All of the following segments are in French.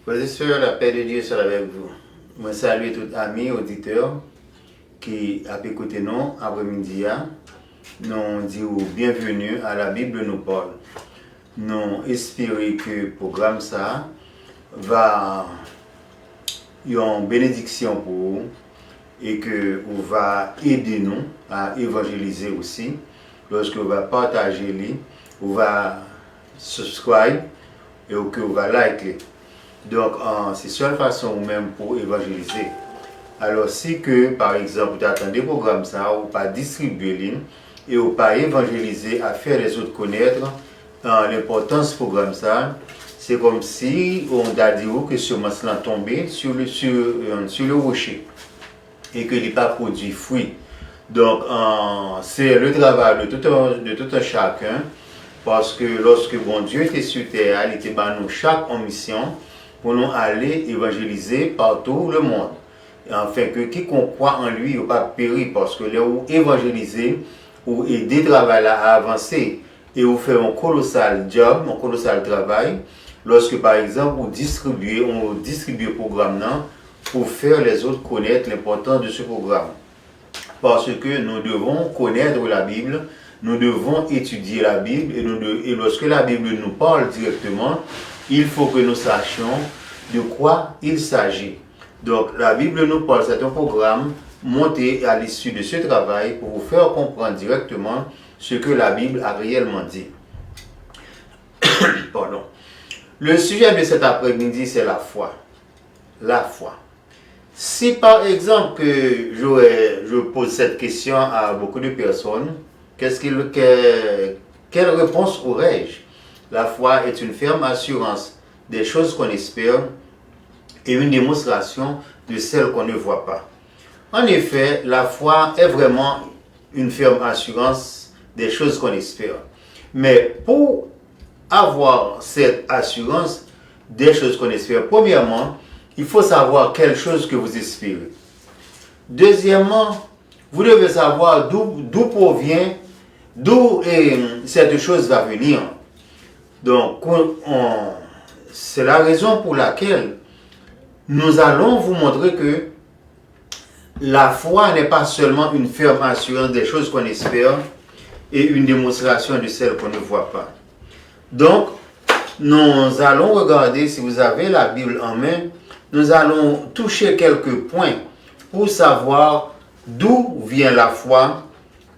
Frères et sœurs, la paix de Dieu soit avec vous. Je salue tous amis, auditeurs qui ont écouté nous après-midi. Nous disons bienvenue à la Bible nous parle. Nous espérons que le programme ça va une bénédiction pour vous et que vous va aider nous à évangéliser aussi. Lorsque vous va partager, vous va subscribe et que vous va liker. Donc, c'est la seule façon même pour évangéliser. Alors, si que, par exemple, vous attendez des programmes ça, ou pas distribuer et ou pas évangéliser, à faire les autres connaître l'importance du programme ça, c'est comme si on a dit que ce semence là tombé sur le rocher et que il n'est pas produit fruit. Donc, c'est le travail de tout un chacun, parce que lorsque bon Dieu était sur terre, il était par nous chaque en mission pour nous aller évangéliser partout le monde. Afin que quiconque croit en lui n'a pas péri, parce que là où évangéliser ou aider le travail à avancer et vous faire un colossal job, un colossal travail, lorsque par exemple on distribue le programme pour faire les autres connaître l'importance de ce programme. Parce que nous devons connaître la Bible, nous devons étudier la Bible et lorsque la Bible nous parle directement, il faut que nous sachions de quoi il s'agit. Donc la Bible nous parle, c'est un programme monté à l'issue de ce travail pour vous faire comprendre directement ce que la Bible a réellement dit. Pardon. Le sujet de cet après-midi, c'est la foi. La foi. Si par exemple que je pose cette question à beaucoup de personnes, quelle réponse aurais-je? La foi est une ferme assurance des choses qu'on espère et une démonstration de celles qu'on ne voit pas. En effet, la foi est vraiment une ferme assurance des choses qu'on espère. Mais pour avoir cette assurance des choses qu'on espère, premièrement, il faut savoir quelle chose que vous espérez. Deuxièmement, vous devez savoir d'où provient, d'où cette chose va venir. Donc, c'est la raison pour laquelle nous allons vous montrer que la foi n'est pas seulement une ferme assurance des choses qu'on espère et une démonstration de celles qu'on ne voit pas. Donc, nous allons regarder, si vous avez la Bible en main, nous allons toucher quelques points pour savoir d'où vient la foi,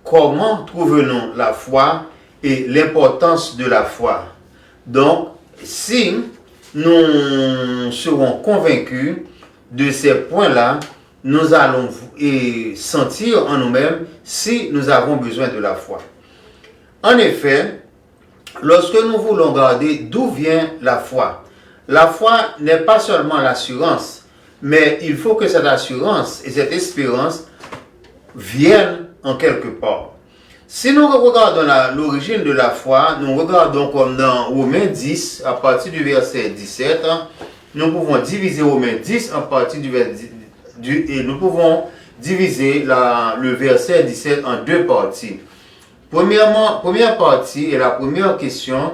comment trouvons-nous la foi et l'importance de la foi. Donc, si nous serons convaincus de ces points-là, nous allons sentir en nous-mêmes si nous avons besoin de la foi. En effet, lorsque nous voulons regarder d'où vient la foi n'est pas seulement l'assurance, mais il faut que cette assurance et cette espérance viennent en quelque part. Si nous regardons l'origine de la foi, nous regardons comme dans Romains 10, à partir du verset 17, nous pouvons diviser Romains 10 à partir du verset et nous pouvons diviser le verset 17 en deux parties. Première partie et la première question,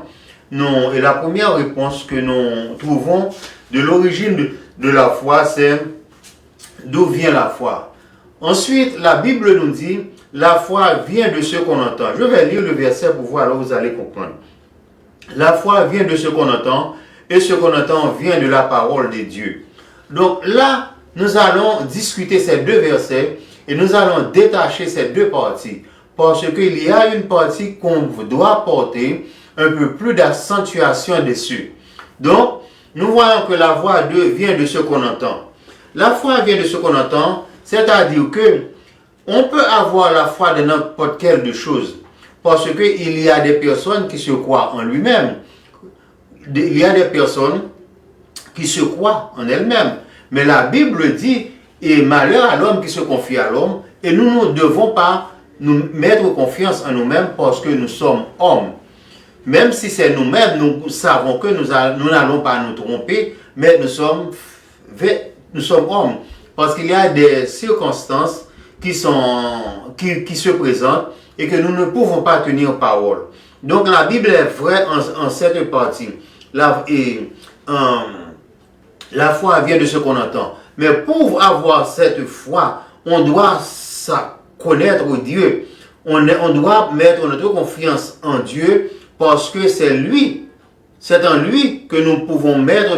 et la première réponse que nous trouvons de l'origine de la foi, c'est d'où vient la foi. Ensuite, la Bible nous dit, la foi vient de ce qu'on entend. Je vais lire le verset pour voir, alors vous allez comprendre. La foi vient de ce qu'on entend, et ce qu'on entend vient de la parole de Dieu. Donc là, nous allons discuter ces deux versets, et nous allons détacher ces deux parties. Parce qu'il y a une partie qu'on doit porter un peu plus d'accentuation dessus. Donc, nous voyons que la foi vient de ce qu'on entend. La foi vient de ce qu'on entend, c'est-à-dire que on peut avoir la foi de n'importe quelle chose. Parce qu'il y a des personnes qui se croient en lui-même. Il y a des personnes qui se croient en elles-mêmes. Mais la Bible dit, et malheur à l'homme qui se confie à l'homme, et nous ne devons pas nous mettre confiance en nous-mêmes parce que nous sommes hommes. Même si c'est nous-mêmes, nous savons que nous n'allons pas nous tromper, mais nous sommes hommes. Parce qu'il y a des circonstances qui se présentent et que nous ne pouvons pas tenir parole. Donc la Bible est vraie en cette partie. La foi vient de ce qu'on entend. Mais pour avoir cette foi, on doit connaître Dieu. On doit mettre notre confiance en Dieu parce que c'est en lui que nous pouvons mettre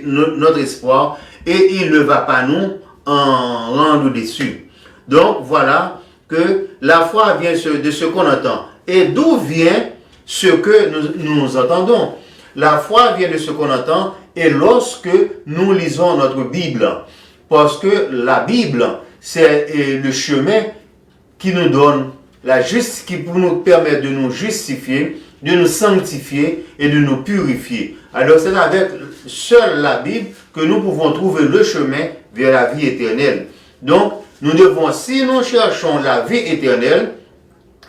notre espoir et il ne va pas nous en rendre déçus. Donc voilà que la foi vient de ce qu'on entend. Et d'où vient ce que nous entendons? La foi vient de ce qu'on entend et lorsque nous lisons notre Bible. Parce que la Bible, c'est le chemin qui nous donne qui nous permet de nous justifier, de nous sanctifier et de nous purifier. Alors c'est avec seule la Bible que nous pouvons trouver le chemin vers la vie éternelle. Donc, nous devons, si nous cherchons la vie éternelle,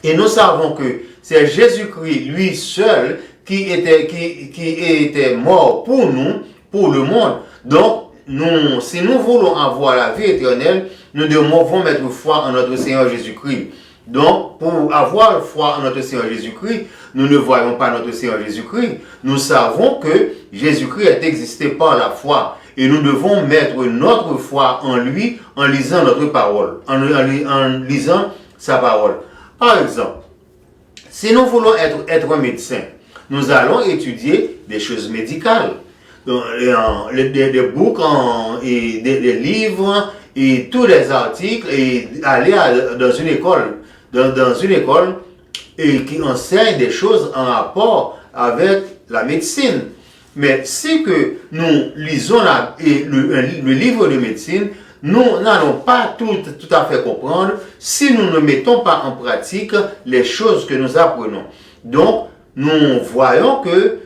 et nous savons que c'est Jésus-Christ, lui seul, qui était mort pour nous, pour le monde. Donc, si nous voulons avoir la vie éternelle, nous devons mettre foi en notre Seigneur Jésus-Christ. Donc, pour avoir foi en notre Seigneur Jésus-Christ, nous ne voyons pas notre Seigneur Jésus-Christ. Nous savons que Jésus-Christ est existé par la foi. Et nous devons mettre notre foi en lui en lisant notre parole, en lisant sa parole. Par exemple, si nous voulons être médecin, nous allons étudier des choses médicales, des boucs, et des livres, et tous les articles, et aller dans une école et qui enseigne des choses en rapport avec la médecine. Mais si que nous lisons le livre de médecine, nous n'allons pas tout à fait comprendre si nous ne mettons pas en pratique les choses que nous apprenons. Donc, nous voyons que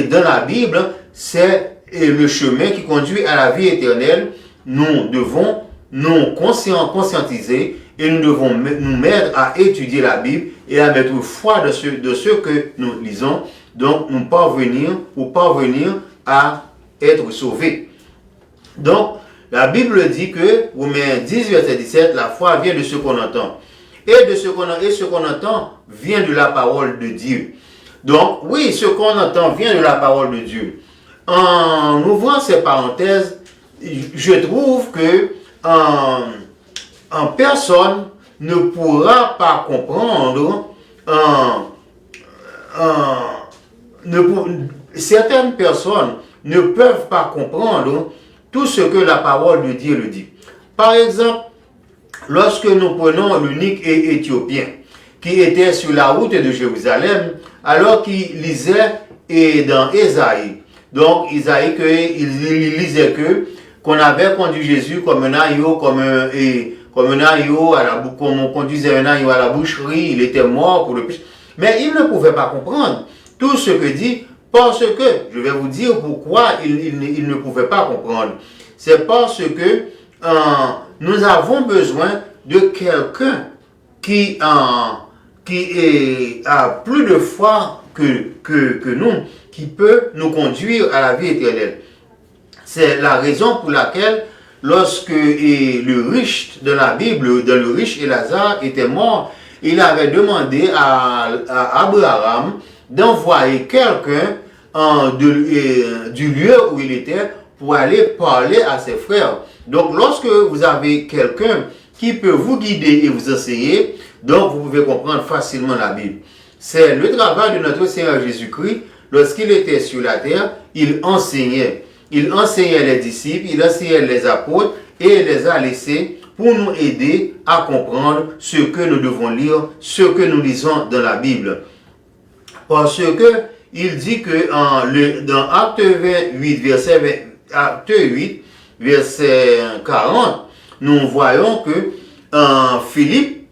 dans la Bible, c'est le chemin qui conduit à la vie éternelle. Nous devons nous conscientiser et nous devons nous mettre à étudier la Bible et à mettre foi de ce que nous lisons. Donc, nous parvenir à être sauvés. Donc, la Bible dit que, Romains 10, verset 17, la foi vient de ce qu'on entend. Et ce qu'on entend vient de la parole de Dieu. Donc, oui, ce qu'on entend vient de la parole de Dieu. En ouvrant ces parenthèses, je trouve que personne ne pourra pas comprendre certaines personnes ne peuvent pas comprendre tout ce que la parole de Dieu le dit. Par exemple, lorsque nous prenons l'unique Éthiopien qui était sur la route de Jérusalem, alors qu'il lisait dans Ésaïe. Donc, Isaïe, il lisait qu'on avait conduit Jésus comme un agneau, comme on conduisait un agneau à la boucherie, il était mort pour le péché. Mais il ne pouvait pas comprendre tout ce que dit, parce que, je vais vous dire pourquoi il ne pouvait pas comprendre. C'est parce que nous avons besoin de quelqu'un qui a plus de foi que nous, qui peut nous conduire à la vie éternelle. C'est la raison pour laquelle, lorsque le riche de la Bible, le riche Lazare était mort, il avait demandé à Abraham d'envoyer quelqu'un du lieu où il était pour aller parler à ses frères. Donc, lorsque vous avez quelqu'un qui peut vous guider et vous enseigner, donc vous pouvez comprendre facilement la Bible. C'est le travail de notre Seigneur Jésus-Christ. Lorsqu'il était sur la terre, il enseignait. Il enseignait les disciples, il enseignait les apôtres et il les a laissés pour nous aider à comprendre ce que nous devons lire, ce que nous lisons dans la Bible. Parce que il dit que dans Acte 8, verset 40, nous voyons que Philippe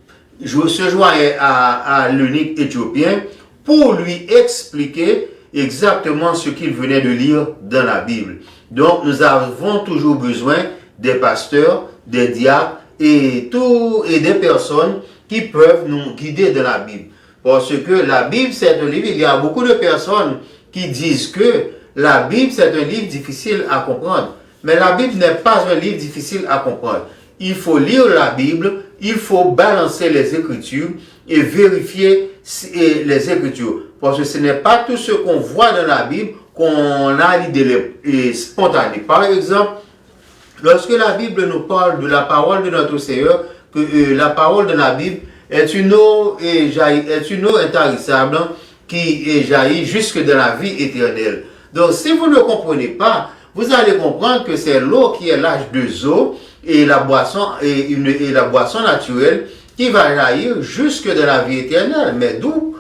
se joignait à l'unique Éthiopien pour lui expliquer exactement ce qu'il venait de lire dans la Bible. Donc, nous avons toujours besoin des pasteurs, des diacres et des personnes qui peuvent nous guider dans la Bible. Parce que la Bible, c'est un livre, il y a beaucoup de personnes qui disent que la Bible, c'est un livre difficile à comprendre. Mais la Bible n'est pas un livre difficile à comprendre. Il faut lire la Bible, il faut balancer les Écritures et vérifier les Écritures. Parce que ce n'est pas tout ce qu'on voit dans la Bible qu'on a l'idée spontanée. Par exemple, lorsque la Bible nous parle de la parole de notre Seigneur, que la parole de la Bible est une eau intarissable qui jaillit jusque dans la vie éternelle. Donc, si vous ne comprenez pas, vous allez comprendre que c'est l'eau qui est l'H2O et la boisson naturelle qui va jaillir jusque dans la vie éternelle. Mais d'où,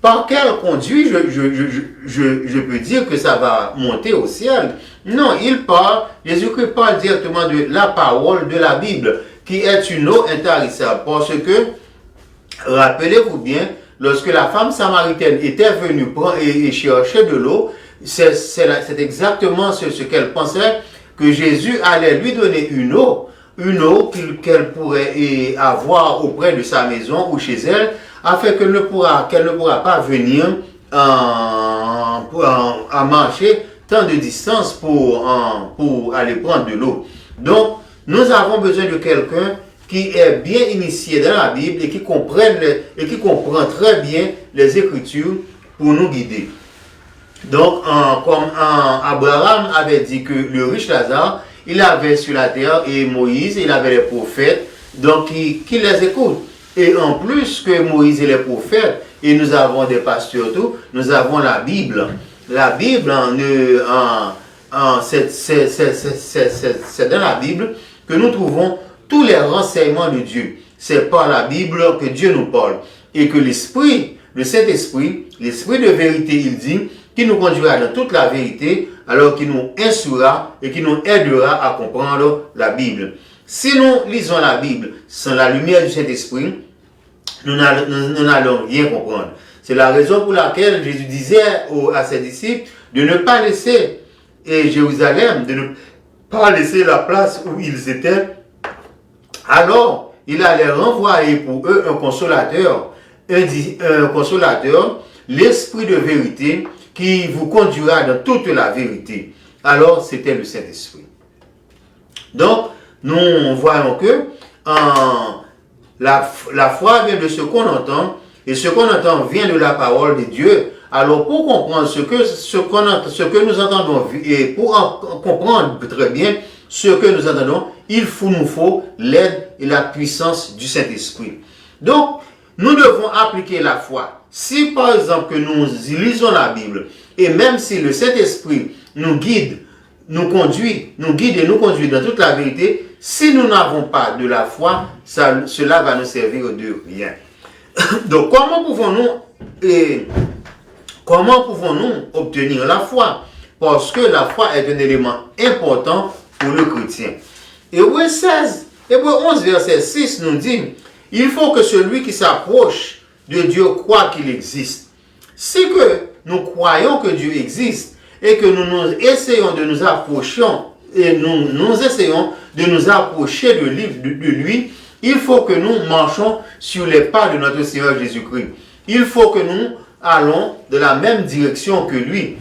par quel conduit je peux dire que ça va monter au ciel? Non, Jésus-Christ parle directement de la parole de la Bible, qui est une eau intarissable. Parce que, rappelez-vous bien, lorsque la femme samaritaine était venue prendre et chercher de l'eau, c'est exactement ce qu'elle pensait, que Jésus allait lui donner une eau qu'elle pourrait avoir auprès de sa maison ou chez elle, afin qu'elle ne pourra pas venir à marcher tant de distance pour aller prendre de l'eau. Donc, nous avons besoin de quelqu'un qui est bien initié dans la Bible et qui comprend très bien les Écritures pour nous guider. Donc, comme Abraham avait dit que le riche Lazare, il avait sur la terre, et Moïse, il avait les prophètes, donc qui les écoutent. Et en plus que Moïse et les prophètes, et nous avons des pasteurs tout, nous avons la Bible. La Bible, c'est dans la Bible que nous trouvons tous les renseignements de Dieu. C'est par la Bible que Dieu nous parle. Et que l'Esprit, le Saint-Esprit, l'Esprit de vérité, il dit, qui nous conduira dans toute la vérité, alors qu'il nous instruira et qui nous aidera à comprendre la Bible. Si nous lisons la Bible sans la lumière du Saint-Esprit, nous n'allons rien comprendre. C'est la raison pour laquelle Jésus disait à ses disciples de ne pas laisser Jérusalem, de ne pas laisser la place où ils étaient. Alors, il allait renvoyer pour eux un consolateur, l'Esprit de vérité, qui vous conduira dans toute la vérité. Alors, c'était le Saint-Esprit. Donc, nous voyons que la foi vient de ce qu'on entend, et ce qu'on entend vient de la parole de Dieu. Alors, pour comprendre ce que nous entendons, et pour comprendre très bien ce que nous entendons, nous faut l'aide et la puissance du Saint-Esprit. Donc, nous devons appliquer la foi. Si par exemple que nous lisons la Bible, et même si le Saint-Esprit nous guide, nous guide et nous conduit dans toute la vérité, si nous n'avons pas de la foi, cela va nous servir de rien. Donc comment pouvons-nous obtenir la foi? Parce que la foi est un élément important pour le chrétien. Hébreux 11, verset 6 nous dit, il faut que celui qui s'approche de Dieu croit qu'il existe. Si que nous croyons que Dieu existe et que nous essayons de nous approcher de lui, il faut que nous marchions sur les pas de notre Seigneur Jésus-Christ. Il faut que nous allons de la même direction que lui.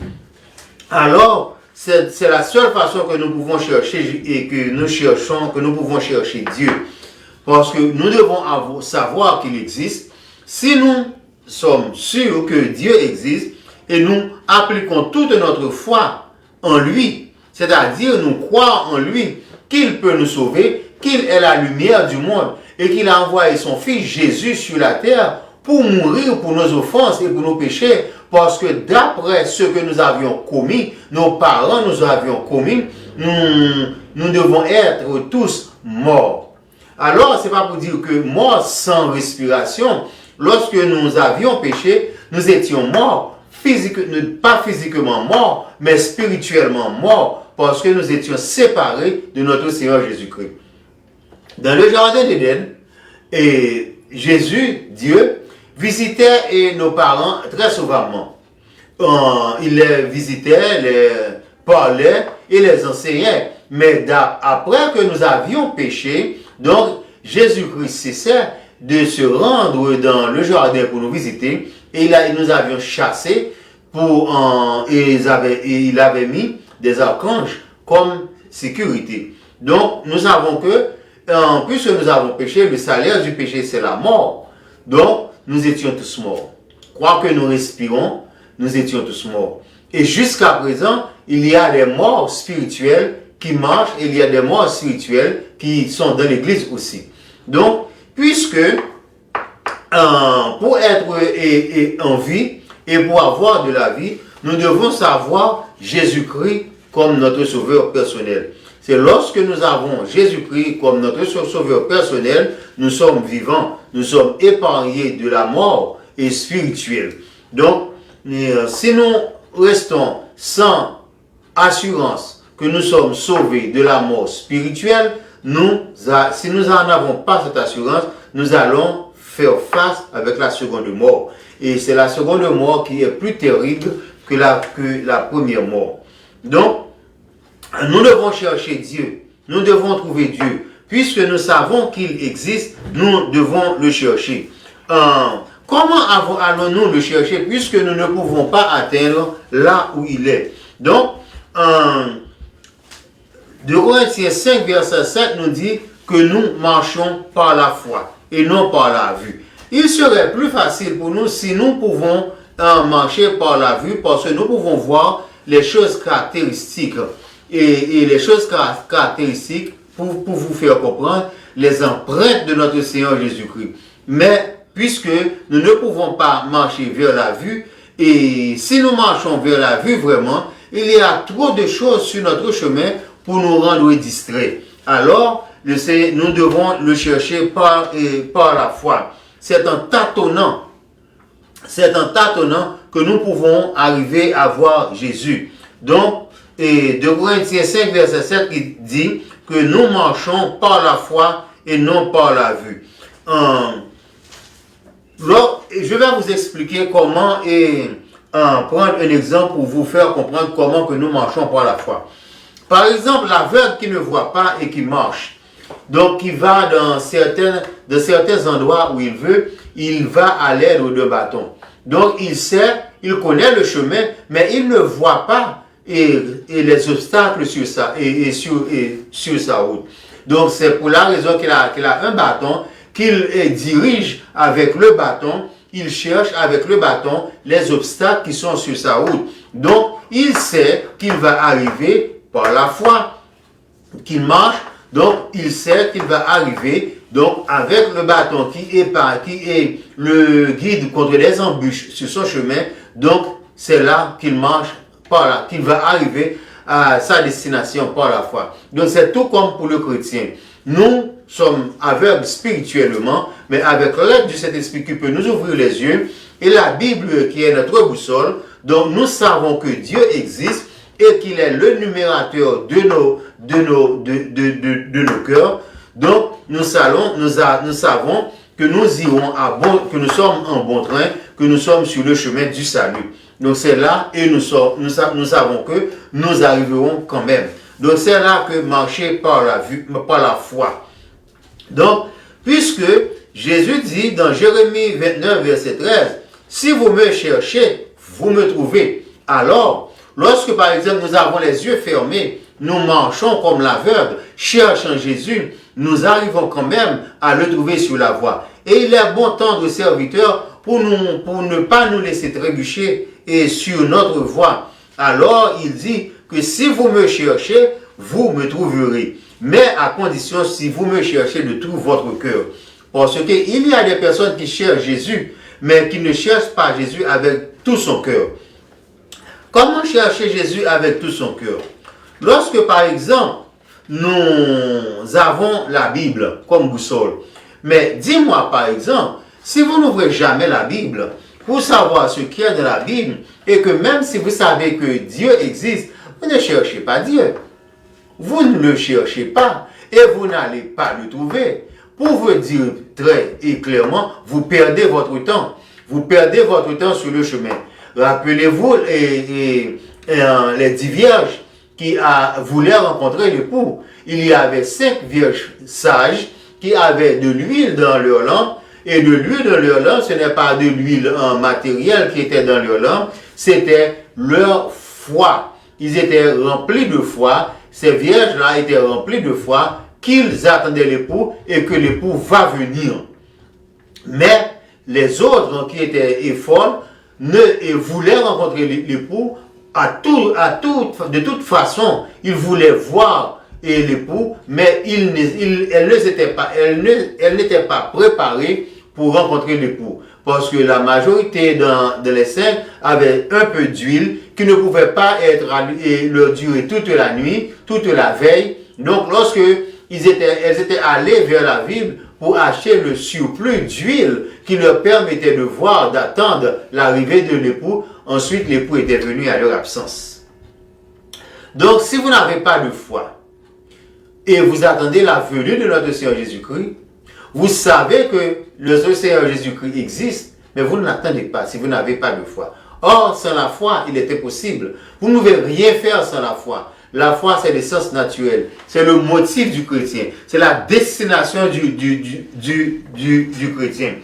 Alors, c'est la seule façon que nous pouvons chercher et que nous pouvons chercher Dieu. Parce que nous devons savoir qu'il existe. Si nous sommes sûrs que Dieu existe et nous appliquons toute notre foi en lui, c'est-à-dire nous croyons en lui, qu'il peut nous sauver, qu'il est la lumière du monde et qu'il a envoyé son Fils Jésus sur la terre pour mourir pour nos offenses et pour nos péchés, parce que d'après ce que nous avions commis, nos parents nous avions commis, nous devons être tous morts. Alors, ce n'est pas pour dire que mort sans respiration. Lorsque nous avions péché, nous étions morts, pas physiquement morts, mais spirituellement morts, parce que nous étions séparés de notre Seigneur Jésus-Christ. Dans le jardin d'Éden, Jésus, Dieu, visitait nos parents très souvent. Il les visitait, les parlait et les enseignait. Mais après que nous avions péché, donc Jésus-Christ cessait de se rendre dans le jardin pour nous visiter, et nous avions chassés et il avait mis des archanges comme sécurité. Donc nous savons que puisque nous avons péché, le salaire du péché c'est la mort. Donc nous étions tous morts. Quoique nous respirons, nous étions tous morts. Et jusqu'à présent, il y a des morts spirituels qui marchent et il y a des morts spirituels qui sont dans l'église aussi. Donc, puisque pour être en vie et pour avoir de la vie, nous devons savoir Jésus-Christ comme notre sauveur personnel. C'est lorsque nous avons Jésus-Christ comme notre sauveur personnel, nous sommes vivants, nous sommes épargnés de la mort et spirituelle. Donc, si nous restons sans assurance que nous sommes sauvés de la mort spirituelle, si nous n'en avons pas cette assurance, nous allons faire face avec la seconde mort. Et c'est la seconde mort qui est plus terrible que la première mort. Donc, nous devons chercher Dieu. Nous devons trouver Dieu. Puisque nous savons qu'il existe, nous devons le chercher. Comment allons-nous le chercher puisque nous ne pouvons pas atteindre là où il est? Donc, 2 Corinthiens 5, verset 7 nous dit que nous marchons par la foi et non par la vue. Il serait plus facile pour nous si nous pouvons marcher par la vue parce que nous pouvons voir les choses caractéristiques et les choses caractéristiques pour vous faire comprendre les empreintes de notre Seigneur Jésus-Christ. Mais puisque nous ne pouvons pas marcher vers la vue, et si nous marchons vers la vue vraiment, il y a trop de choses sur notre chemin pour nous rendre distraits. Alors, nous devons le chercher par la foi. C'est en tâtonnant que nous pouvons arriver à voir Jésus. Donc, 2 Corinthiens 5, verset 7, il dit que nous marchons par la foi et non par la vue. Je vais vous expliquer comment prendre un exemple pour vous faire comprendre comment que nous marchons par la foi. Par exemple, l'aveugle qui ne voit pas et qui marche. Donc, qui va dans certains endroits où il veut, il va à l'aide de bâton. Donc, il connaît le chemin, mais il ne voit pas et les obstacles sur sa route. Donc, c'est pour la raison qu'il a un bâton, qu'il dirige avec le bâton, il cherche avec le bâton les obstacles qui sont sur sa route. Donc, il sait qu'il va arriver par la foi, qu'il marche, donc il sait qu'il va arriver donc avec le bâton qui est le guide contre les embûches sur son chemin. Donc, c'est là qu'il marche, qu'il va arriver à sa destination par la foi. Donc, c'est tout comme pour le chrétien. Nous sommes aveugles spirituellement, mais avec l'aide du Saint-Esprit qui peut nous ouvrir les yeux, et la Bible qui est notre boussole, donc nous savons que Dieu existe et qu'il est le numérateur de nos cœurs. Donc, nous savons que nous irons que nous sommes en bon train, que nous sommes sur le chemin du salut. Donc, c'est là et nous savons que nous arriverons quand même. Donc, c'est là que marcher par la foi. Donc, puisque Jésus dit dans Jérémie 29, verset 13, « Si vous me cherchez, vous me trouvez. » Alors, lorsque par exemple nous avons les yeux fermés, nous marchons comme l'aveugle, cherchant Jésus, nous arrivons quand même à le trouver sur la voie. Et il est bon temps de serviteur pour ne pas nous laisser trébucher sur notre voie. Alors, il dit que si vous me cherchez, vous me trouverez. Mais à condition si vous me cherchez de tout votre cœur. Parce qu'il y a des personnes qui cherchent Jésus, mais qui ne cherchent pas Jésus avec tout son cœur. Comment chercher Jésus avec tout son cœur? Lorsque, par exemple, nous avons la Bible comme boussole, mais dis-moi, par exemple, si vous n'ouvrez jamais la Bible pour savoir ce qu'il y a dans la Bible, et que même si vous savez que Dieu existe, vous ne cherchez pas Dieu. Vous ne le cherchez pas et vous n'allez pas le trouver. Pour vous dire très et clairement, vous perdez votre temps. Vous perdez votre temps sur le chemin. Rappelez-vous les 10 vierges qui voulaient rencontrer l'époux. Il y avait 5 vierges sages qui avaient de l'huile dans leur lampe. Et de l'huile dans leur lampe, ce n'est pas de l'huile matérielle qui était dans leur lampe, c'était leur foi. Ils étaient remplis de foi. Ces vierges-là étaient remplies de foi qu'ils attendaient l'époux et que l'époux va venir. Mais les autres qui étaient folles voulaient rencontrer l'époux de toute façon, il voulait voir l'époux, mais elle n'était pas préparée pour rencontrer l'époux. Parce que la majorité dans les cercles avait un peu d'huile qui ne pouvait pas être leur durer toute la nuit, toute la veille. Donc, lorsque elles étaient allées vers la ville pour acheter le surplus d'huile qui leur permettait de voir, d'attendre l'arrivée de l'époux, ensuite l'époux était venu à leur absence. Donc, si vous n'avez pas de foi et vous attendez la venue de notre Seigneur Jésus-Christ, vous savez que le Seigneur Jésus-Christ existe, mais vous ne l'attendez pas si vous n'avez pas de foi. Or, sans la foi, il est impossible. Vous ne pouvez rien faire sans la foi. La foi, c'est l'essence naturelle. C'est le motif du chrétien. C'est la destination du chrétien.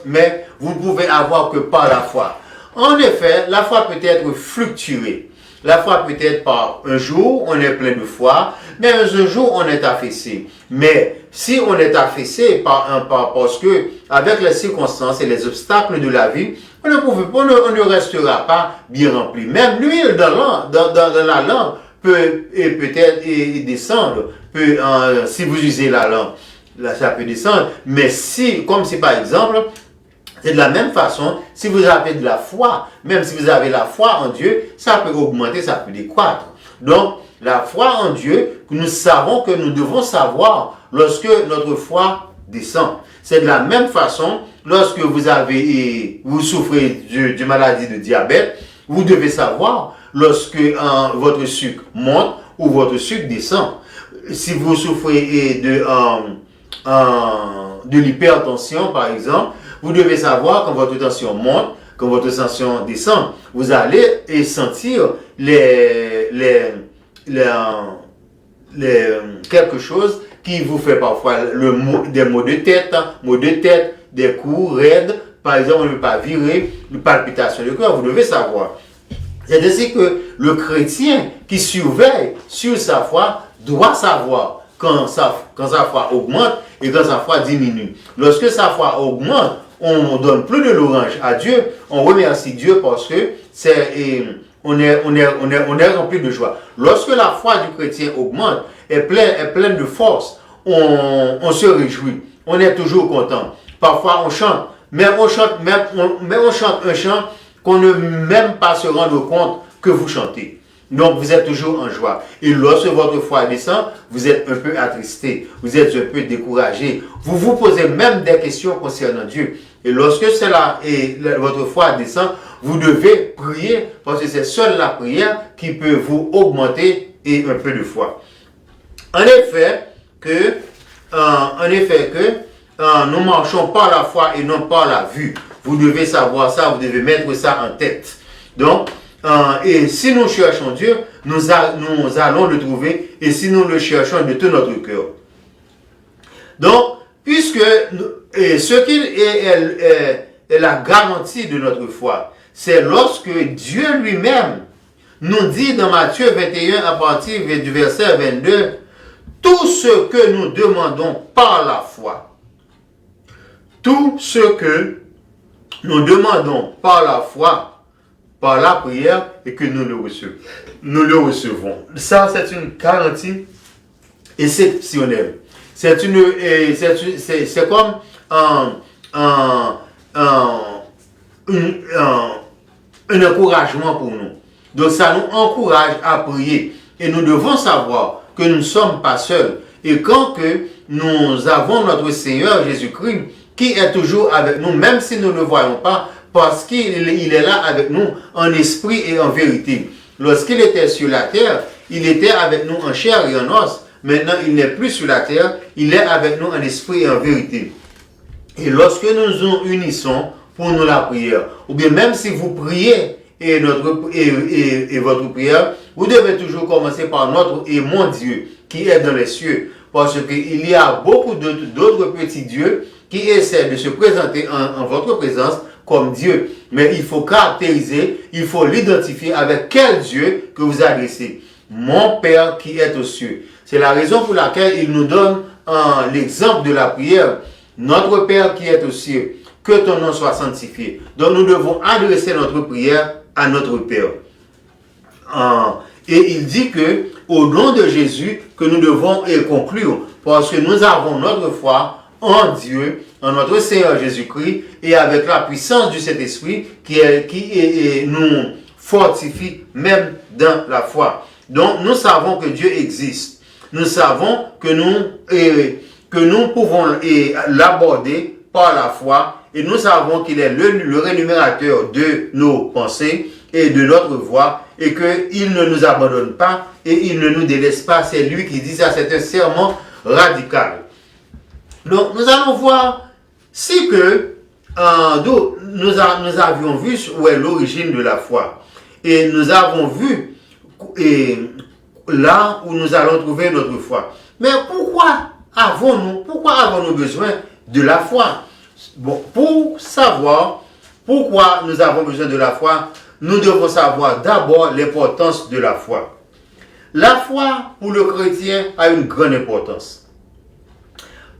Mais vous ne pouvez avoir que par la foi. En effet, la foi peut être fluctuée. La foi peut être par un jour, on est plein de foi, mais un jour, on est affaissé. Mais si on est affaissé parce que, avec les circonstances et les obstacles de la vie, on ne restera pas bien rempli. Même l'huile dans la lampe peut peut-être descendre. Si vous usez la lampe, là, ça peut descendre. Mais comme si par exemple, c'est de la même façon, si vous avez de la foi, même si vous avez la foi en Dieu, ça peut augmenter, ça peut décroître. Donc, la foi en Dieu, nous savons que nous devons savoir lorsque notre foi descend. C'est de la même façon, lorsque vous souffrez de maladie de diabète, vous devez savoir lorsque votre sucre monte ou votre sucre descend. Si vous souffrez de l'hypertension, par exemple, vous devez savoir quand votre tension monte, quand votre tension descend, vous allez sentir quelque chose qui vous fait parfois des maux de tête, des coups raides, par exemple, on ne peut pas virer, une palpitation du cœur, vous devez savoir. C'est ainsi que le chrétien qui surveille sur sa foi doit savoir quand sa foi augmente et quand sa foi diminue. Lorsque sa foi augmente, on donne plus de louange à Dieu, on remercie Dieu parce que on est rempli de joie. Lorsque la foi du chrétien augmente, est pleine de force, on se réjouit, on est toujours content. Parfois on chante, mais on chante un chant qu'on ne même pas se rendre compte que vous chantez. Donc vous êtes toujours en joie. Et lorsque votre foi descend, vous êtes un peu attristé, vous êtes un peu découragé. Vous vous posez même des questions concernant Dieu. Et lorsque votre foi descend, vous devez prier parce que c'est seule la prière qui peut vous augmenter et un peu de foi. En effet que nous marchons par la foi et non par la vue. Vous devez savoir ça, vous devez mettre ça en tête. Donc, et si nous cherchons Dieu, nous allons le trouver, et si nous le cherchons de tout notre cœur. Donc, puisque ce qui est la garantie de notre foi, c'est lorsque Dieu lui-même nous dit dans Matthieu 21 à partir du verset 22, tout ce que nous demandons par la foi, tout ce que nous demandons par la foi, par la prière, et que nous le recevons. Ça, c'est une garantie exceptionnelle. C'est comme un encouragement pour nous. Donc ça nous encourage à prier. Et nous devons savoir que nous ne sommes pas seuls. Et quand que nous avons notre Seigneur Jésus-Christ qui est toujours avec nous, même si nous ne le voyons pas, parce qu'il est là avec nous en esprit et en vérité. Lorsqu'il était sur la terre, il était avec nous en chair et en os. Maintenant, il n'est plus sur la terre, il est avec nous en esprit et en vérité. Et lorsque nous nous unissons pour nous la prière, ou bien même si vous priez et votre prière, vous devez toujours commencer par notre et mon Dieu qui est dans les cieux. Parce qu'il y a beaucoup d'autres petits dieux qui essaient de se présenter en votre présence comme Dieu. Mais il faut caractériser, il faut l'identifier avec quel Dieu que vous adressez. Mon Père qui est aux cieux. C'est la raison pour laquelle il nous donne l'exemple de la prière. Notre Père qui est aux cieux, que ton nom soit sanctifié. Donc nous devons adresser notre prière à notre Père. Et il dit que au nom de Jésus que nous devons conclure, parce que nous avons notre foi en Dieu, en notre Seigneur Jésus-Christ, et avec la puissance du Saint-Esprit qui nous fortifie même dans la foi. Donc nous savons que Dieu existe. Nous savons que nous pouvons l'aborder par la foi, et nous savons qu'il est le rémunérateur de nos pensées et de notre voix, et qu'il ne nous abandonne pas et il ne nous délaisse pas. C'est lui qui dit ça, c'est un serment radical. Donc nous allons voir si que nous avions vu où est l'origine de la foi, et nous avons vu là où nous allons trouver notre foi. Mais pourquoi avons-nous besoin de la foi? Bon, pour savoir pourquoi nous avons besoin de la foi, nous devons savoir d'abord l'importance de la foi. La foi pour le chrétien a une grande importance.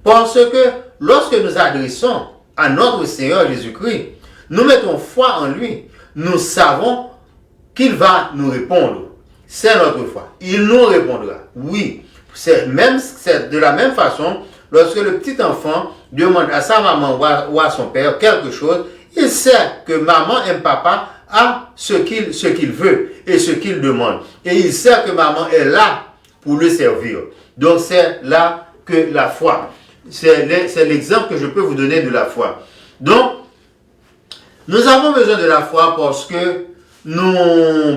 Parce que lorsque nous adressons à notre Seigneur Jésus-Christ, nous mettons foi en lui, nous savons qu'il va nous répondre. C'est notre foi. Il nous répondra. Oui. C'est de la même façon, lorsque le petit enfant demande à sa maman ou à son père quelque chose, il sait que maman et papa a ce qu'il veut et ce qu'il demande. Et il sait que maman est là pour le servir. Donc c'est là que la foi. C'est l'exemple que je peux vous donner de la foi. Donc, nous avons besoin de la foi parce que nous ne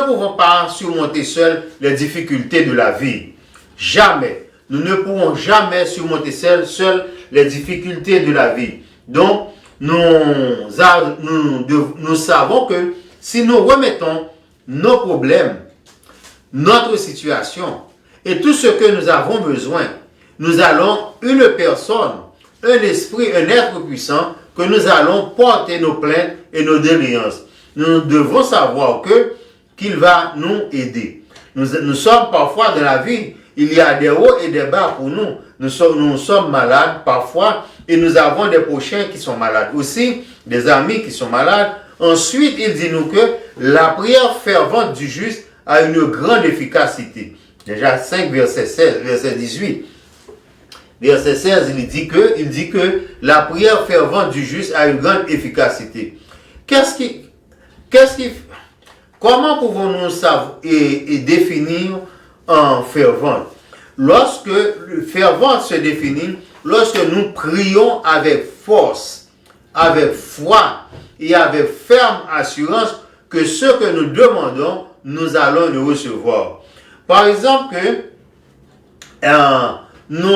pouvons pas surmonter seuls les difficultés de la vie. Jamais. Nous ne pourrons jamais surmonter seuls les difficultés de la vie. Donc, nous savons que si nous remettons nos problèmes, notre situation et tout ce que nous avons besoin, nous allons une personne, un esprit, un être puissant, que nous allons porter nos plaintes et nos doléances. Nous devons savoir qu'il va nous aider. Nous sommes parfois dans la vie, il y a des hauts et des bas pour nous. Nous sommes malades parfois et nous avons des prochains qui sont malades aussi, des amis qui sont malades. Ensuite, il dit nous que la prière fervente du juste a une grande efficacité. Déjà 5, verset 16, verset 18. Verset 16, il dit que la prière fervente du juste a une grande efficacité. Comment pouvons-nous savoir et définir en fervente? Lorsque le fervente se définit, lorsque nous prions avec force, avec foi et avec ferme assurance que ce que nous demandons, nous allons le recevoir. Par exemple, nous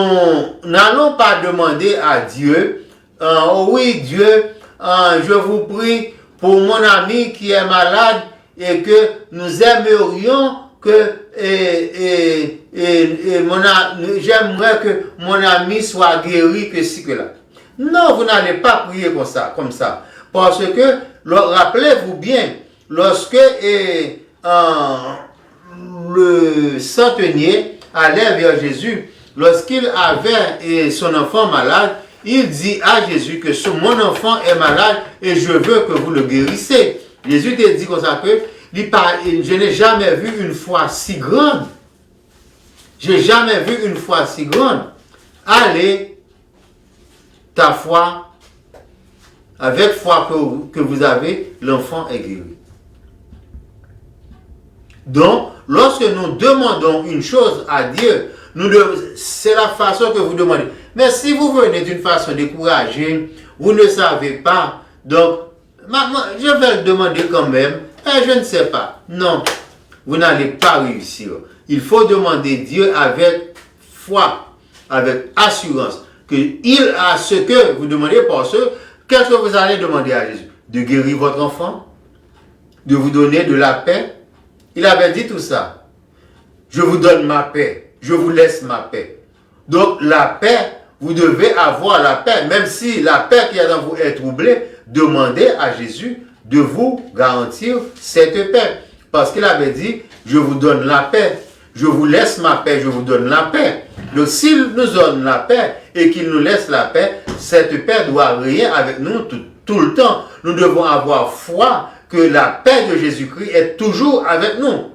n'allons pas demander à Dieu, oh oui Dieu, je vous prie pour mon ami qui est malade et que nous aimerions que j'aimerais que mon ami soit guéri, que ci, que là. Non, vous n'allez pas prier comme ça. Parce que, rappelez-vous bien, lorsque le centenier allait vers Jésus, lorsqu'il avait son enfant malade, il dit à Jésus que mon enfant est malade et je veux que vous le guérissez. Jésus te dit comme ça que je n'ai jamais vu une foi si grande. J'ai jamais vu une foi si grande. Allez, ta foi, avec foi que vous avez, l'enfant est guéri. Donc, lorsque nous demandons une chose à Dieu, c'est la façon que vous demandez. Mais si vous venez d'une façon découragée, vous ne savez pas, donc, je vais le demander quand même, je ne sais pas. Non, vous n'allez pas réussir. Il faut demander Dieu avec foi, avec assurance, qu'il a ce que vous demandez parce que, qu'est-ce que vous allez demander à Jésus? De guérir votre enfant? De vous donner de la paix? Il avait dit tout ça. Je vous donne ma paix. Je vous laisse ma paix. Donc la paix, vous devez avoir la paix. Même si la paix qui est dans vous est troublée, demandez à Jésus de vous garantir cette paix. Parce qu'il avait dit, je vous donne la paix. Je vous laisse ma paix, je vous donne la paix. Donc s'il nous donne la paix et qu'il nous laisse la paix, cette paix doit régner avec nous tout le temps. Nous devons avoir foi que la paix de Jésus-Christ est toujours avec nous.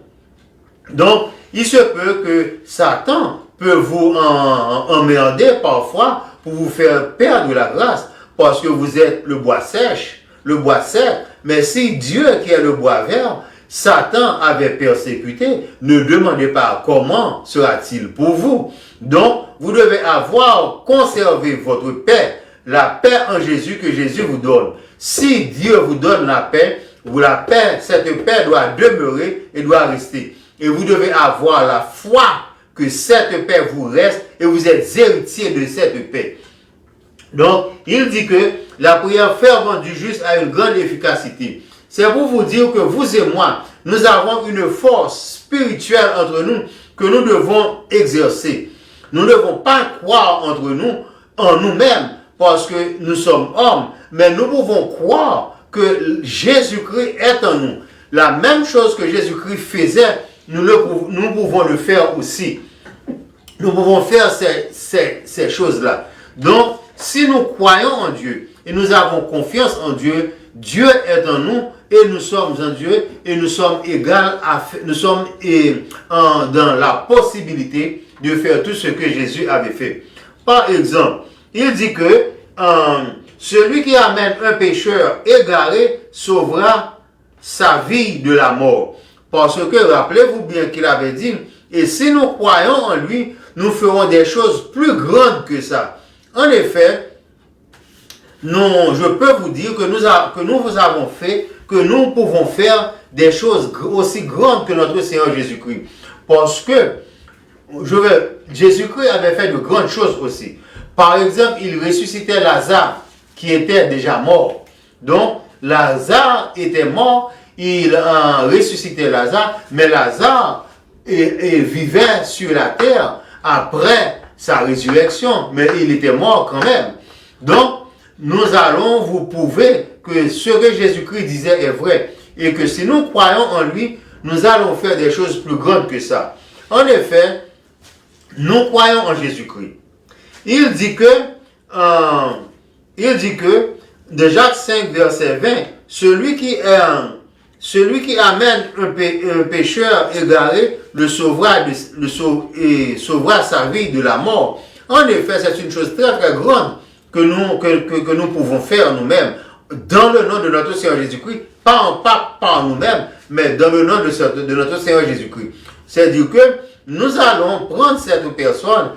Donc, il se peut que Satan peut vous emmerder parfois pour vous faire perdre la grâce, parce que vous êtes le bois sèche, le bois sec. Mais si Dieu qui est le bois vert, Satan avait persécuté, ne demandez pas comment sera-t-il pour vous. Donc, vous devez avoir conservé votre paix, la paix en Jésus que Jésus vous donne. Si Dieu vous donne la paix, cette paix doit demeurer et doit rester. Et vous devez avoir la foi que cette paix vous reste et vous êtes héritier de cette paix. Donc, il dit que la prière fervente du juste a une grande efficacité. C'est pour vous dire que vous et moi, nous avons une force spirituelle entre nous que nous devons exercer. Nous ne devons pas croire entre nous, en nous-mêmes, parce que nous sommes hommes, mais nous pouvons croire que Jésus-Christ est en nous. La même chose que Jésus-Christ faisait, nous pouvons le faire aussi. Nous pouvons faire ces choses-là. Donc, si nous croyons en Dieu et nous avons confiance en Dieu, Dieu est en nous et nous sommes en Dieu et nous sommes dans la possibilité de faire tout ce que Jésus avait fait. Par exemple, il dit que celui qui amène un pécheur égaré sauvera sa vie de la mort. Parce que, rappelez-vous bien qu'il avait dit, et si nous croyons en lui, nous ferons des choses plus grandes que ça. En effet, je peux vous dire que nous pouvons faire des choses aussi grandes que notre Seigneur Jésus-Christ. Parce que Jésus-Christ avait fait de grandes choses aussi. Par exemple, il ressuscitait Lazare, qui était déjà mort. Donc, Lazare était mort, il ressuscitait Lazare, mais Lazare vivait sur la terre après sa résurrection, mais il était mort quand même. Donc, nous allons vous prouver que ce que Jésus-Christ disait est vrai, et que si nous croyons en lui, nous allons faire des choses plus grandes que ça. En effet, nous croyons en Jésus-Christ. Il dit que, de Jacques 5, verset 20, celui qui amène un pécheur égaré le sauvera sa vie de la mort. En effet, c'est une chose très très grande que nous pouvons faire nous-mêmes dans le nom de notre Seigneur Jésus-Christ, pas par nous-mêmes, mais dans le nom de notre Seigneur Jésus-Christ. C'est-à-dire que nous allons prendre cette personne,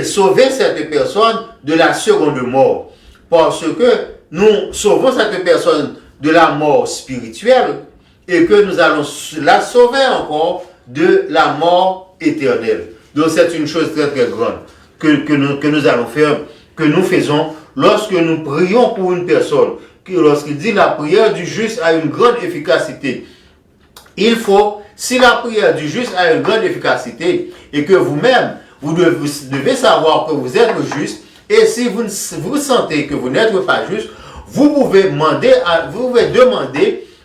sauver cette personne de la seconde mort. Parce que nous sauvons cette personne de la mort spirituelle et que nous allons la sauver encore de la mort éternelle. Donc c'est une chose très très grande que nous allons faire, que nous faisons lorsque nous prions pour une personne. Lorsqu'il dit la prière du juste a une grande efficacité, si la prière du juste a une grande efficacité et que vous-même, vous devez savoir que vous êtes juste, et si vous sentez que vous n'êtes pas juste, vous pouvez demander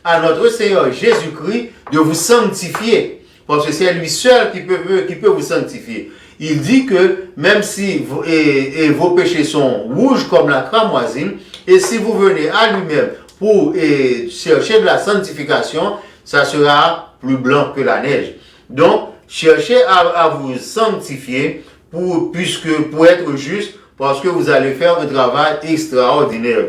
à notre Seigneur Jésus-Christ de vous sanctifier. Parce que c'est lui seul qui peut vous sanctifier. Il dit que même si vos péchés sont rouges comme la cramoisine, et si vous venez à lui-même pour chercher de la sanctification, ça sera plus blanc que la neige. Donc, cherchez à vous sanctifier pour être juste, parce que vous allez faire un travail extraordinaire.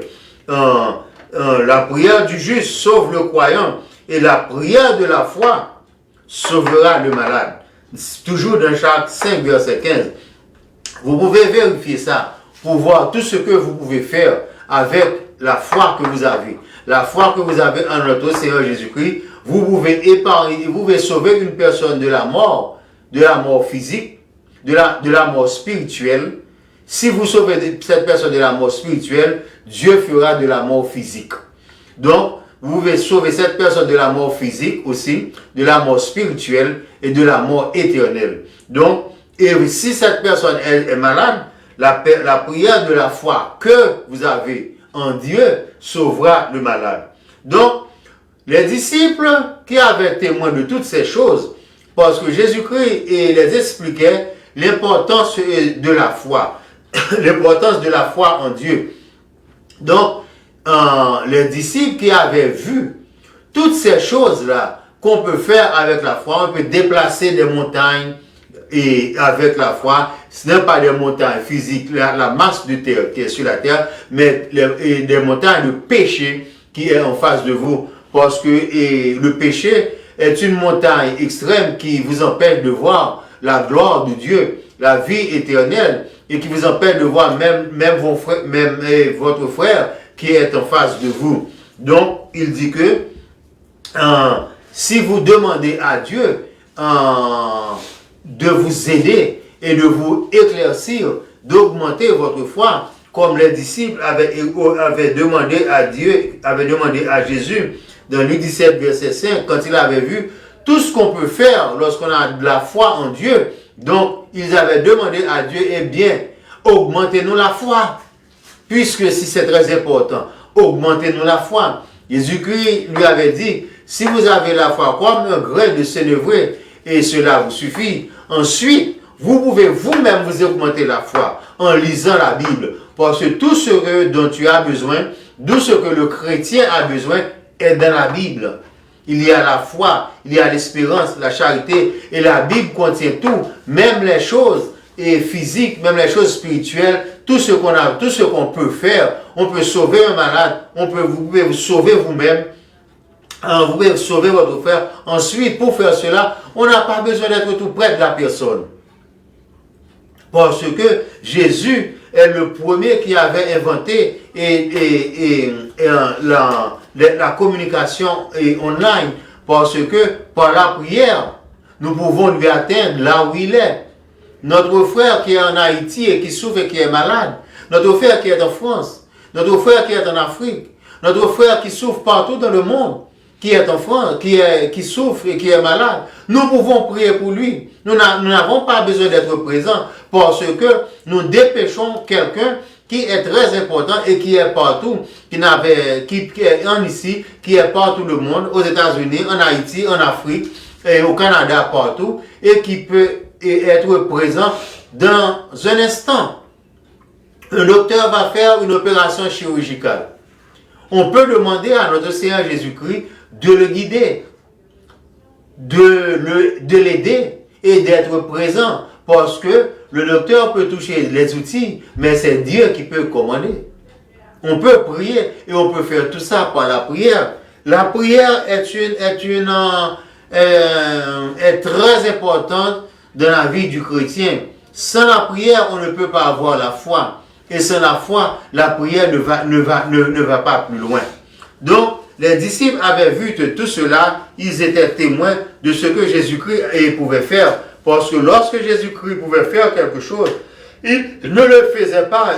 La prière du juste sauve le croyant, et la prière de la foi sauvera le malade. Toujours dans Jacques 5, verset 15. Vous pouvez vérifier ça pour voir tout ce que vous pouvez faire avec la foi que vous avez. La foi que vous avez en notre Seigneur Jésus-Christ, vous pouvez épargner, vous pouvez sauver une personne de la mort physique, de la mort spirituelle. Si vous sauvez cette personne de la mort spirituelle, Dieu fera de la mort physique. Donc, vous pouvez sauver cette personne de la mort physique aussi, de la mort spirituelle et de la mort éternelle. Donc, et si cette personne est malade, la prière de la foi que vous avez en Dieu sauvera le malade. Donc, les disciples qui avaient témoin de toutes ces choses, parce que Jésus-Christ les expliquait l'importance de la foi, l'importance de la foi en Dieu. Donc, les disciples qui avaient vu toutes ces choses-là qu'on peut faire avec la foi, on peut déplacer des montagnes et avec la foi, ce n'est pas des montagnes physiques, la masse de terre qui est sur la terre, mais des montagnes de péché qui est en face de vous. Parce que le péché est une montagne extrême qui vous empêche de voir la gloire de Dieu, la vie éternelle, et qui vous empêche de voir même votre frère qui est en face de vous. Donc, il dit que si vous demandez à Dieu de vous aider et de vous éclaircir, d'augmenter votre foi, comme les disciples avaient demandé à Dieu, avaient demandé à Jésus, dans Luc 17, verset 5, quand il avait vu tout ce qu'on peut faire lorsqu'on a de la foi en Dieu. Donc, ils avaient demandé à Dieu, eh bien, augmentez-nous la foi. Puisque si c'est très important, augmentez-nous la foi. Jésus-Christ lui avait dit, si vous avez la foi comme un grain de sénévé, et cela vous suffit, ensuite, vous pouvez vous-même vous augmenter la foi en lisant la Bible. Parce que tout ce dont tu as besoin, tout ce que le chrétien a besoin est dans la Bible. Il y a la foi, il y a l'espérance, la charité, et la Bible contient tout, même les choses physiques, même les choses spirituelles, tout ce qu'on peut faire. On peut sauver un malade, vous pouvez vous sauver vous-même, vous pouvez sauver votre frère. Ensuite, pour faire cela, on n'a pas besoin d'être tout près de la personne. Parce que Jésus est le premier qui avait inventé la communication online. Parce que par la prière, nous pouvons lui atteindre là où il est. Notre frère qui est en Haïti et qui souffre et qui est malade. Notre frère qui est en France. Notre frère qui est en Afrique. Notre frère qui souffre partout dans le monde. Qui est en France, qui souffre et qui est malade. Nous pouvons prier pour lui. Nous n'avons pas besoin d'être présents parce que nous dépêchons quelqu'un qui est très important et qui est partout, qui est en ici, qui est partout le monde, aux États-Unis, en Haïti, en Afrique, et au Canada, partout, et qui peut être présent dans un instant. Un docteur va faire une opération chirurgicale. On peut demander à notre Seigneur Jésus-Christ de le guider, de l'aider et d'être présent, parce que le docteur peut toucher les outils, mais c'est Dieu qui peut commander. On peut prier et on peut faire tout ça par la prière. La prière est très importante dans la vie du chrétien. Sans la prière, on ne peut pas avoir la foi. Et sans la foi, la prière ne va pas plus loin. Donc, les disciples avaient vu que tout cela, ils étaient témoins de ce que Jésus-Christ pouvait faire. Parce que lorsque Jésus-Christ pouvait faire quelque chose, il ne le faisait pas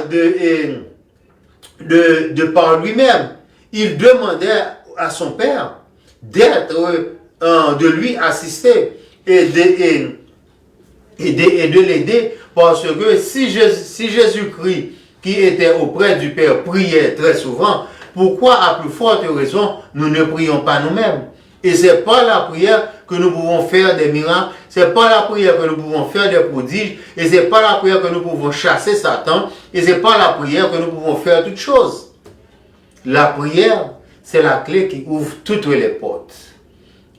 de par lui-même. Il demandait à son Père de lui assister et de l'aider. Parce que si Jésus-Christ, qui était auprès du Père, priait très souvent, pourquoi, à plus forte raison, nous ne prions pas nous-mêmes? Et c'est par la prière que nous pouvons faire des miracles, c'est par la prière que nous pouvons faire des prodiges, et c'est par la prière que nous pouvons chasser Satan, et c'est par la prière que nous pouvons faire toutes choses. La prière, c'est la clé qui ouvre toutes les portes.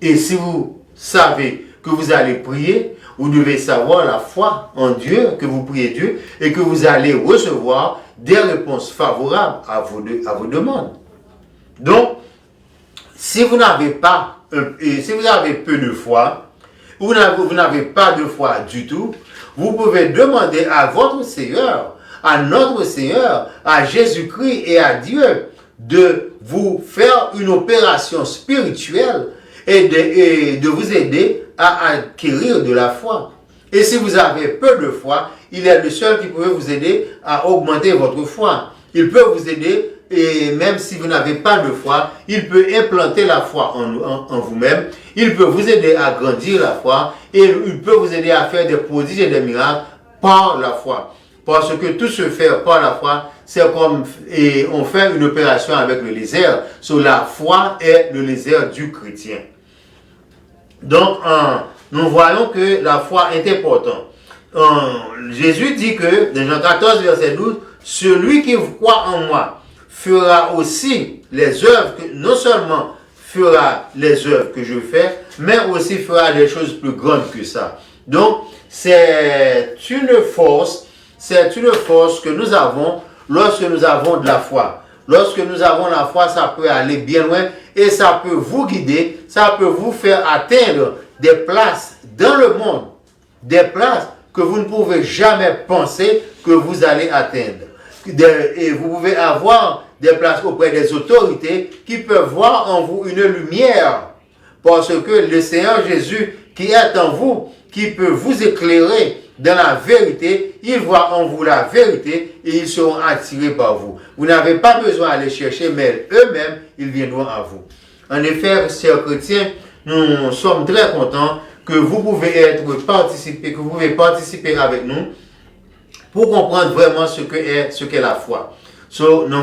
Et si vous savez que vous allez prier, vous devez savoir la foi en Dieu, que vous priez Dieu, et que vous allez recevoir des réponses favorables à vos demandes. Donc, si vous n'avez pas, si vous avez peu de foi, ou vous n'avez pas de foi du tout, vous pouvez demander à votre Seigneur, à notre Seigneur, à Jésus-Christ et à Dieu de vous faire une opération spirituelle et de vous aider à acquérir de la foi. Et si vous avez peu de foi, il est le seul qui peut vous aider à augmenter votre foi. Il peut vous aider, et même si vous n'avez pas de foi, il peut implanter la foi en vous-même. Il peut vous aider à grandir la foi, et il peut vous aider à faire des prodiges et des miracles par la foi. Parce que tout se fait par la foi, c'est comme on fait une opération avec le laser. So, la foi est le laser du chrétien. Donc, nous voyons que la foi est importante. Jésus dit que, dans Jean 14, verset 12, celui qui croit en moi fera aussi les œuvres, non seulement fera les œuvres que je fais, mais aussi fera des choses plus grandes que ça. Donc, c'est une force que nous avons lorsque nous avons de la foi. Lorsque nous avons la foi, ça peut aller bien loin et ça peut vous guider, ça peut vous faire atteindre des places dans le monde, des places que vous ne pouvez jamais penser que vous allez atteindre. Et vous pouvez avoir des places auprès des autorités qui peuvent voir en vous une lumière. Parce que le Seigneur Jésus qui est en vous, qui peut vous éclairer dans la vérité, il voit en vous la vérité et ils seront attirés par vous. Vous n'avez pas besoin d'aller chercher, mais eux-mêmes, ils viendront à vous. En effet, chers chrétiens, nous sommes très contents que vous pouvez participer avec nous pour comprendre vraiment ce qu'est la foi. Nous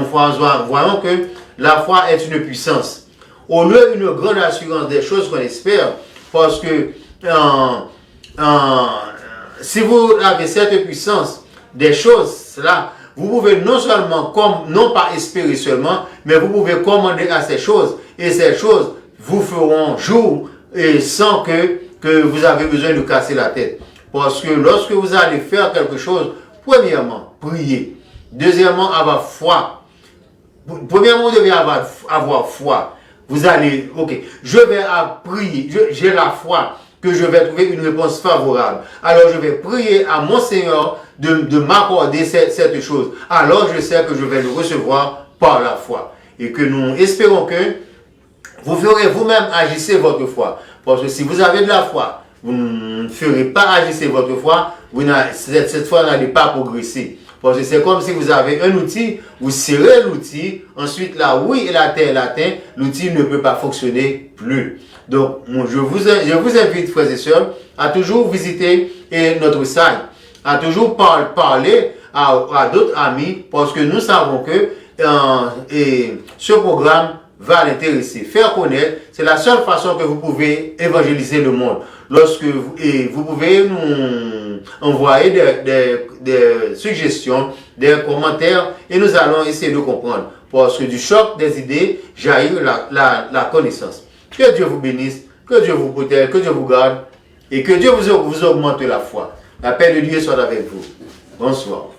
voyons que la foi est une puissance. Au lieu d'une grande assurance des choses qu'on espère, parce que si vous avez cette puissance des choses là, vous pouvez non seulement, non pas espérer seulement, mais vous pouvez commander à ces choses, et ces choses vous feront jour et sans que vous avez besoin de casser la tête. Parce que lorsque vous allez faire quelque chose, premièrement, priez. Deuxièmement, avoir foi. Premièrement, vous devez avoir foi. Vous allez, ok, je vais prier, j'ai la foi que je vais trouver une réponse favorable. Alors je vais prier à mon Seigneur de m'accorder cette chose. Alors je sais que je vais le recevoir par la foi. Et que nous espérons que vous ferez vous-même agir votre foi. Parce que si vous avez de la foi, vous ne ferez pas agir votre foi, cette foi n'allez pas progresser. Parce que c'est comme si vous avez un outil, vous serrez l'outil, ensuite la houille et la terre l'atteint, l'outil ne peut pas fonctionner plus. Donc, je vous invite, frères et sœurs, à toujours visiter notre site, à toujours parler à d'autres amis, parce que nous savons que ce programme va l'intéresser. Faire connaître, c'est la seule façon que vous pouvez évangéliser le monde. Lorsque vous pouvez nous envoyer des suggestions, des commentaires, et nous allons essayer de comprendre. Parce que du choc des idées jaillit la connaissance. Que Dieu vous bénisse, que Dieu vous protège, que Dieu vous garde, et que Dieu vous augmente la foi. La paix de Dieu soit avec vous. Bonsoir.